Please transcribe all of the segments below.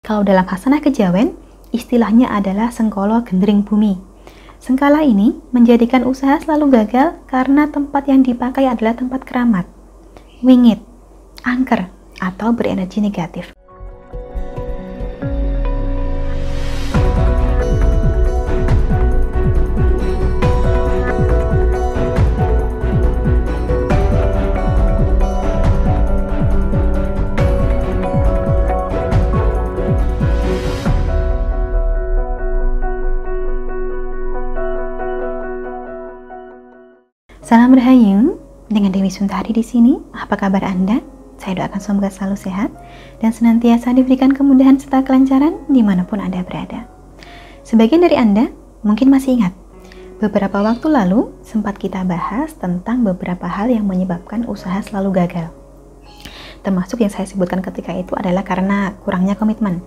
Kalau dalam Hasanah Kejawen, istilahnya adalah sengkolo gendring bumi. Sengkala ini menjadikan usaha selalu gagal karena tempat yang dipakai adalah tempat keramat, wingit, angker, atau berenergi negatif. Salam Rahayu, dengan Dewi Suntari di sini. Apa kabar Anda? Saya doakan semoga selalu sehat dan senantiasa diberikan kemudahan serta kelancaran dimanapun Anda berada. Sebagian dari Anda mungkin masih ingat, beberapa waktu lalu sempat kita bahas tentang beberapa hal yang menyebabkan usaha selalu gagal. Termasuk yang saya sebutkan ketika itu adalah karena kurangnya komitmen,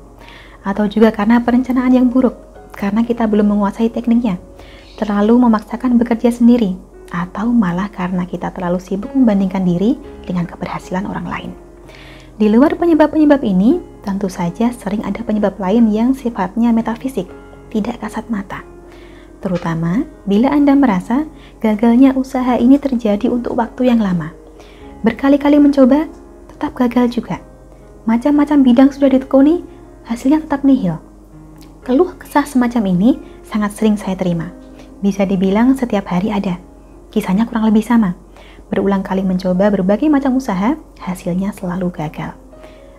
atau juga karena perencanaan yang buruk, karena kita belum menguasai tekniknya, terlalu memaksakan bekerja sendiri, atau malah karena kita terlalu sibuk membandingkan diri dengan keberhasilan orang lain. Di luar penyebab-penyebab ini, tentu saja sering ada penyebab lain yang sifatnya metafisik, tidak kasat mata. Terutama bila Anda merasa gagalnya usaha ini terjadi untuk waktu yang lama. Berkali-kali mencoba, tetap gagal juga. Macam-macam bidang sudah ditekuni, hasilnya tetap nihil. Keluh kesah semacam ini sangat sering saya terima. Bisa dibilang setiap hari ada. Kisahnya kurang lebih sama. Berulang kali mencoba berbagai macam usaha, hasilnya selalu gagal.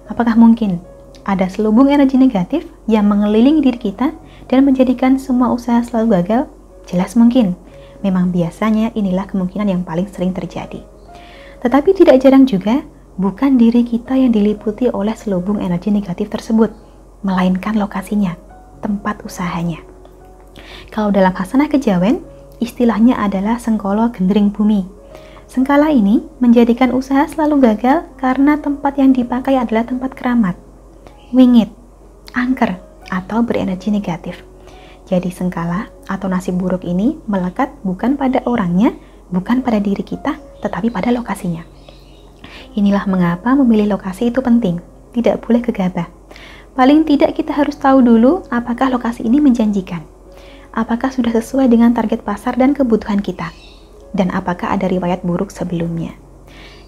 Apakah mungkin ada selubung energi negatif yang mengelilingi diri kita dan menjadikan semua usaha selalu gagal? Jelas mungkin. Memang biasanya inilah kemungkinan yang paling sering terjadi. Tetapi tidak jarang juga bukan diri kita yang diliputi oleh selubung energi negatif tersebut, melainkan lokasinya, tempat usahanya. Kalau dalam Hasanah Kejawen, istilahnya adalah sengkolo gendring bumi. Sengkala ini menjadikan usaha selalu gagal karena tempat yang dipakai adalah tempat keramat, wingit, angker, atau berenergi negatif. Jadi sengkala atau nasib buruk ini melekat bukan pada orangnya, bukan pada diri kita, tetapi pada lokasinya. Inilah mengapa memilih lokasi itu penting, tidak boleh gegabah. Paling tidak kita harus tahu dulu apakah lokasi ini menjanjikan. Apakah sudah sesuai dengan target pasar dan kebutuhan kita? Dan apakah ada riwayat buruk sebelumnya?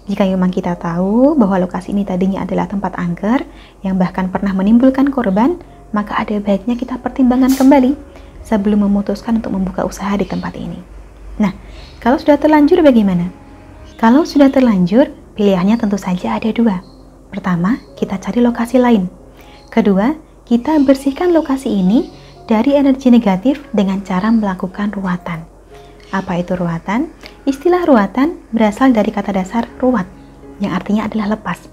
Jika memang kita tahu bahwa lokasi ini tadinya adalah tempat angker yang bahkan pernah menimbulkan korban, maka ada baiknya kita pertimbangkan kembali sebelum memutuskan untuk membuka usaha di tempat ini. Nah, kalau sudah terlanjur bagaimana? Kalau sudah terlanjur, pilihannya tentu saja ada dua. Pertama, kita cari lokasi lain. Kedua, kita bersihkan lokasi ini dari energi negatif dengan cara melakukan ruwatan. Apa itu ruwatan? Istilah ruwatan berasal dari kata dasar ruwat, yang artinya adalah lepas.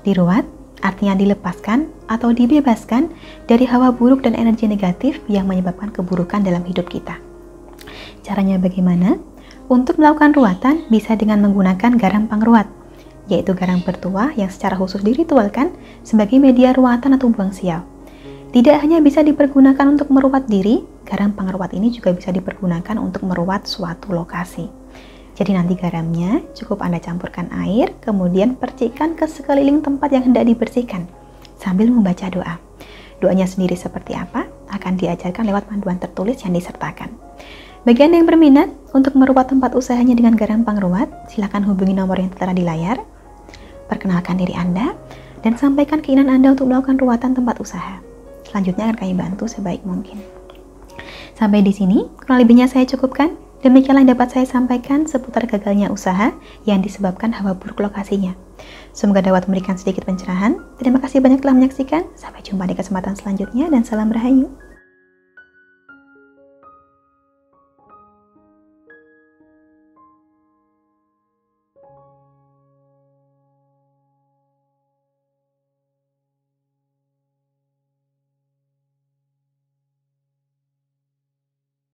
Diruat artinya dilepaskan atau dibebaskan dari hawa buruk dan energi negatif yang menyebabkan keburukan dalam hidup kita. Caranya bagaimana? Untuk melakukan ruwatan bisa dengan menggunakan garam pangruat, yaitu garam bertuah yang secara khusus diritualkan sebagai media ruwatan atau buang sial. Tidak hanya bisa dipergunakan untuk meruat diri, garam pangruat ini juga bisa dipergunakan untuk meruat suatu lokasi. Jadi nanti garamnya cukup Anda campurkan air, kemudian percikan ke sekeliling tempat yang hendak dibersihkan, sambil membaca doa. Doanya sendiri seperti apa, akan diajarkan lewat panduan tertulis yang disertakan. Bagi Anda yang berminat untuk meruat tempat usahanya dengan garam pangruat, silakan hubungi nomor yang tertera di layar, perkenalkan diri Anda, dan sampaikan keinginan Anda untuk melakukan ruatan tempat usaha. Selanjutnya akan kami bantu sebaik mungkin. Sampai di sini, kurang lebihnya saya cukupkan. Demikianlah yang dapat saya sampaikan seputar gagalnya usaha yang disebabkan hawa buruk lokasinya. Semoga dapat memberikan sedikit pencerahan. Terima kasih banyak telah menyaksikan. Sampai jumpa di kesempatan selanjutnya dan salam Rahayu.